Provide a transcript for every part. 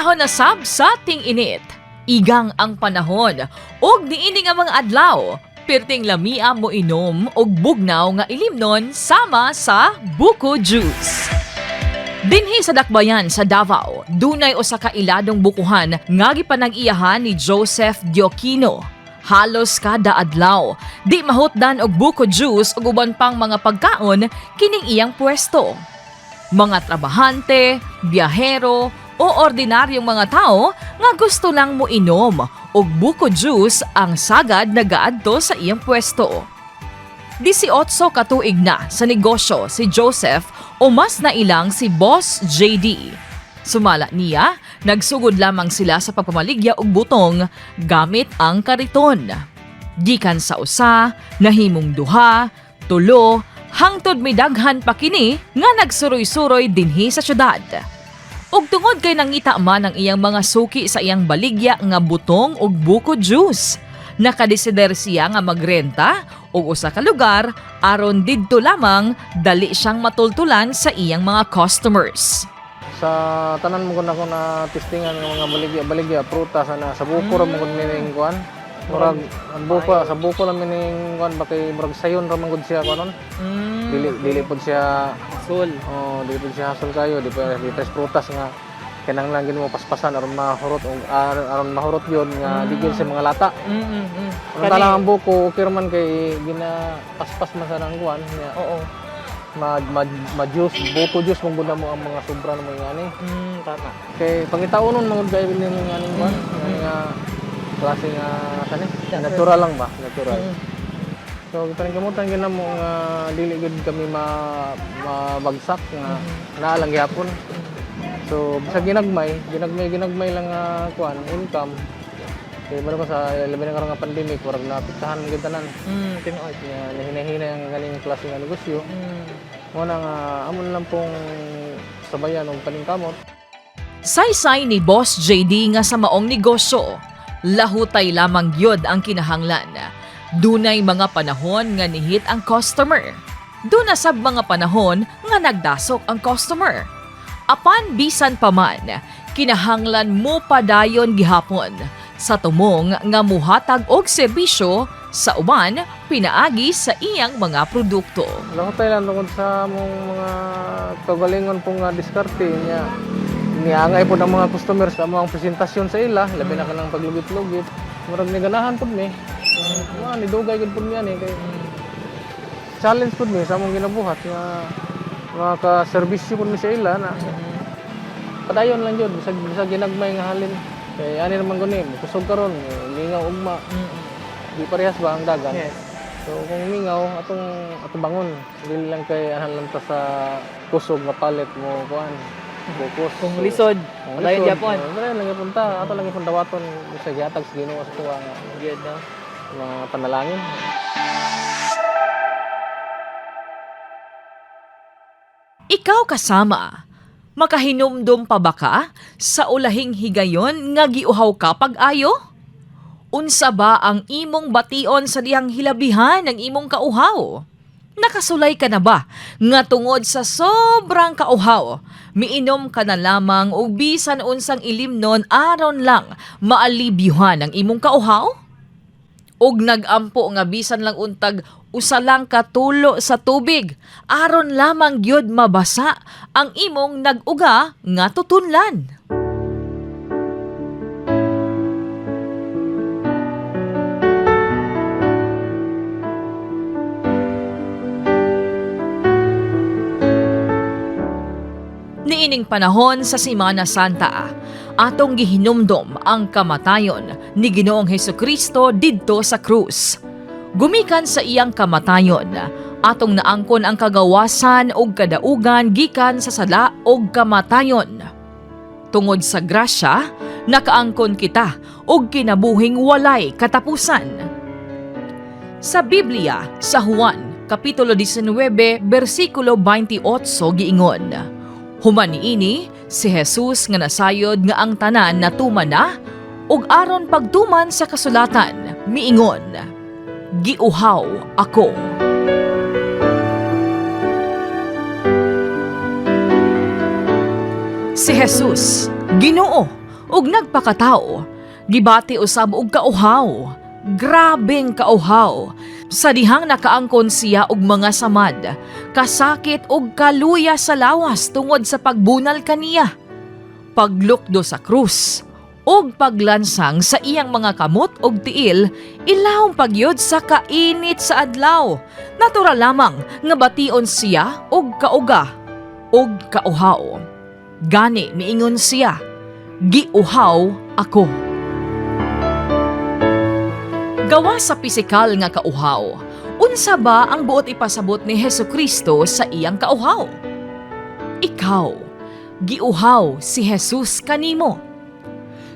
Panahon na sab sa ting-init. Igang ang panahon, og niini nga mga adlaw, perting lamia mo inom og bugnaw nga ilimnon sama sa buko juice. Dinhi sa dakbayan sa Davao, dunay usa ka iladong bukuhan nga gipanag-iyahan ni Joseph Diokino. Halos kada adlaw, di mahutdan og buko juice ug uban pang mga pagkaon kining iyang pwesto. Mga trabahante, biyahero, o ordinaryong mga tao nga gusto lang mo inom og buko juice ang sagad nagaadto sa iyang pwesto. 18 katuig na sa negosyo si Joseph o mas na ilang si Boss JD. Sumala niya, nagsugod lamang sila sa pagpamaligya og butong gamit ang kariton. Gikan sa usa, nahimong duha, tulo, hangtod may daghan pa kini nga nagsuroy-suroy dinhi sa syudad. Og tungod kay nangita man ang iyang mga suki sa iyang baligya nga butong og buko juice, nakadesider siya nga magrenta og usa ka lugar aron didto lamang dali siyang matultulan sa iyang mga customers. Sa tanan mo ko na testingan ng mga baligya prutas na sa buko ra mo kun mining kuan. Murag ang buko sa buko lang mining kuan bakay murag sayon ra man gud siya kuanon. Dili pud siya Sul. oh, dili pud siya hasol kayo, di pa dili prutas nga kanang lang gid mo paspasan aron mahurot aron mahurot yon nga digil sa mga lata. Ang talang ang buko okay man kay ginapaspas man sa nang kuan niya. Oo. Ma-juice, buko juice mong guna mo ang mga sobra na mga ani. Tama. Kay pangitaunon mga gaya ni mga aning kuan nga klase nga kani natural lang ba, natural. So kanang gamutan gina mo nga dili gud kami mabagsak nga naa lang gyapon. So bisag ginagmay lang nga kuan income. Kaya ba sa labi na karong pandemic, warag naapektahan gid tanan. Tinuod. Hina-hina ang galing klase nga negosyo. Muna nga amon lang pong sabayan og paningkamot. Saysay ni Boss JD nga sa maong negosyo, lahutay lamang gyud ang kinahanglan. Dunay mga panahon nga nihit ang customer. Duna sab mga panahon nga nagdasok ang customer. Apan bisan pa man, kinahanglan mo padayon gihapon sa tumong nga muhatag og serbisyo sa uban pinaagi sa iyang mga produkto. Lahutay lang tungod sa mong mga kagalingon pong diskarte niya. Niangay po ng mga customers sa mga presentasyon sa ila, labi na kanang paglugit-lugit. Murag ni ganahan po mi. Ni dugay gud po mi ani kay challenge po mi sa among ginabuhat nga maka-serbisyo po mi sa ila na padayon lang jud bisag ginagmay nga halin. Kay ani naman guni, kusog karon, lingaw ugma. Di parehas ba ang dagan? Yes. So kung mingaw atong bangon, dili lang kay anhan lang ta sa kusog nga palit mo kuan. Focus. Kung lisod, padayon gyapon. Padayon lang gyapon ta, ato lang gyapon dawaton sa gihatag sa Ginoo sa tuwa nga Gyud no. mga panalangin. Ikaw kasama, makahinumdum pa ba ka sa ulahing higayon nga giuhaw ka pag-ayo? Unsa ba ang imong bation sa dihang hilabihan ng imong kauhaw? Nakasulay ka na ba nga tungod sa sobrang kauhaw, miinom ka na lamang o bisan unsang ilimnon aron lang maalibyuhan ang imong kauhaw? Og nagampo nga bisan lang untag usa lang katulo sa tubig aron lamang gyud mabasa ang imong nag-uga nga tutunlan. Niining panahon sa Semana Santa, atong gihinumdom ang kamatayon ni Ginoong Hesukristo didto sa krus. Gumikan sa iyang kamatayon, atong naangkon ang kagawasan ug kadaugan gikan sa sala ug kamatayon. Tungod sa grasya, nakaangkon kita og kinabuhing walay katapusan. Sa Biblia, sa Juan, Kapitulo 19, versikulo 28 giingon, human niini si Jesus nga nasayod nga ang tanan natuman na ug aron pagtuman sa kasulatan miingon, giuhaw ako. Si Jesus, Ginoo, ug nagpakatao. Gibati usab og kauhaw. Grabeng kauhaw. Sa dihang nakaangkon siya og mga samad, kasakit og kaluya sa lawas tungod sa pagbunal kaniya. Paglukdo sa krus, og paglansang sa iyang mga kamot og tiil, ilawong pagyod sa kainit sa adlaw. Natural lamang nga bation siya og kauga, og kauhaw. Gani miingon siya, giuhaw ako. Gawa sa pisikal nga kauhaw, unsa ba ang buot ipasabot ni Hesukristo sa iyang kauhaw? Ikaw, giuhaw si Jesus kanimo.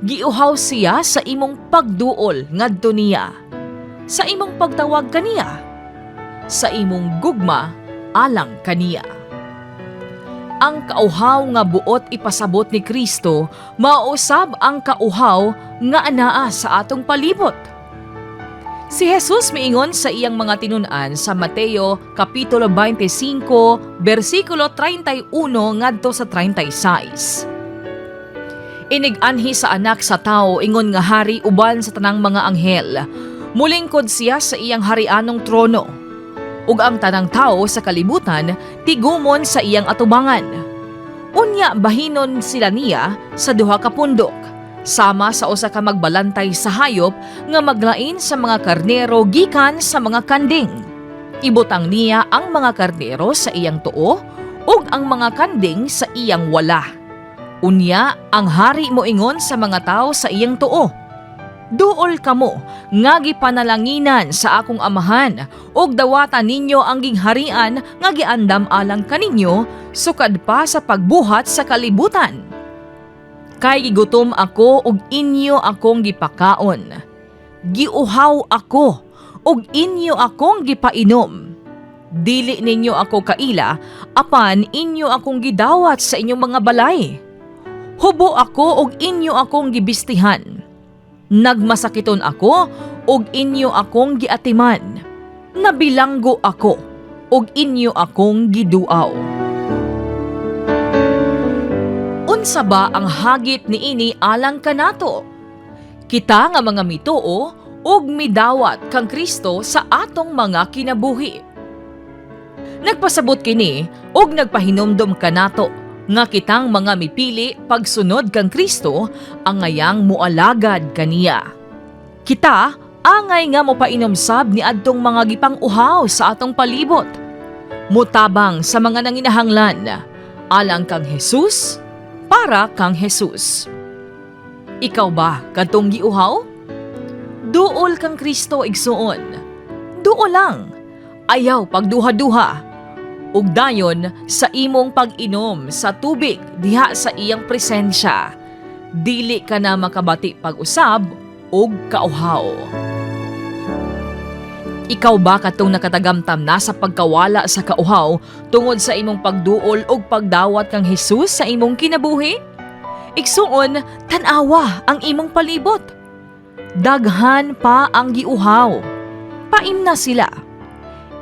Giuhaw siya sa imong pagduol ngadto niya, sa imong pagtawag kaniya, sa imong gugma alang kaniya. Ang kauhaw nga buot ipasabot ni Kristo mausab ang kauhaw nga anaa sa atong palibot. Si Jesus miingon sa iyang mga tinun-an sa Mateo Kapitulo 25, versikulo 31 ngadto sa 36. Inig-anhi sa anak sa tao ingon nga hari uban sa tanang mga anghel. Mulingkod siya sa iyang harianong trono. Ug ang tanang tao sa kalibutan tigumon sa iyang atubangan. Unya bahinon sila niya sa duha ka pundok, sama sa usa ka magbalantay sa hayop nga maglain sa mga karnero gikan sa mga kanding. Ibutang niya ang mga karnero sa iyang tuo ug ang mga kanding sa iyang wala. Unya ang hari moingon sa mga tao sa iyang tuo, duol kamo nga gipanalanginan sa akong amahan ug dawatan ninyo ang gingharian nga giandam alang kaninyo sukad pa sa pagbuhat sa kalibutan. Kay gigutom ako ug inyo akong gipakaon. Giuhaw ako ug inyo akong gipainom. Dili ninyo ako kaila apan inyo akong gidawat sa inyong mga balay. Hubo ako ug inyo akong gibistihan. Nagmasakiton ako ug inyo akong giatiman. Nabilanggo ako ug inyo akong giduaw. Unsa ba ang hagit niini alang kanato? Kita nga mga mituo ug midawat kang Kristo sa atong mga kinabuhi. Nagpasabot kini ug nagpahinomdom kanato nga kitang mga mipili pagsunod kang Kristo ang ngayang mualagad kaniya. Kita angay nga mopainom sab ni adtong mga gipang-uhaw sa atong palibot. Mutabang sa mga nanginahanglan alang kang Jesus, para kang Jesus. Ikaw ba kadtong giuhaw? Duol kang Kristo igsuon. Duol lang. Ayaw pagduha-duha. Ug dayon sa imong pag-inom sa tubig diha sa iyang presensya, dili ka na makabati pag-usab ug kauhaw. Ikaw ba katong nakatagamtam na sa pagkawala sa kauhaw tungod sa imong pagduol ug pagdawat kang Jesus sa imong kinabuhi? Igsuon, tan-awa ang imong palibot. Daghan pa ang giuhaw. Paimna sila.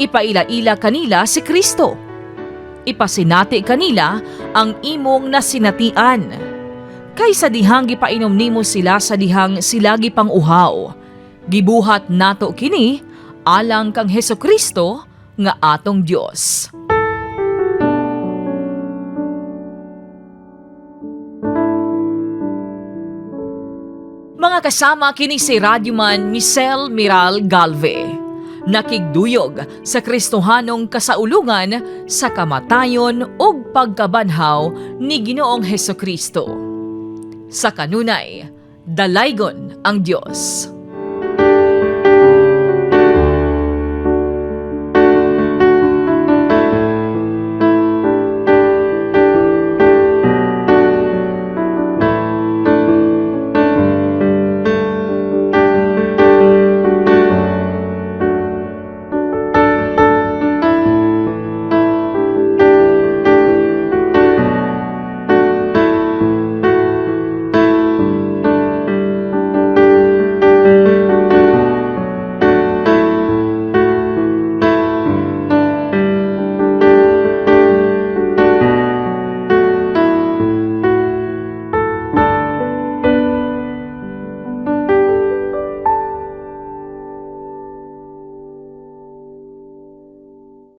Ipaila-ila kanila si Kristo. Ipasinati kanila ang imong nasinatian. Kaysa dihang gipainom nimo sila sa dihang sila gipang-uhaw, gibuhat nato kini alang kang Hesukristo nga atong Dios. Mga kasama, kini si Radyoman Michelle Miral Galve. Nakigduyog sa Kristohanong kasaulungan sa kamatayon ug pagkabanhaw ni Ginoong Hesukristo. Sa kanunay, dalaygon ang Dios.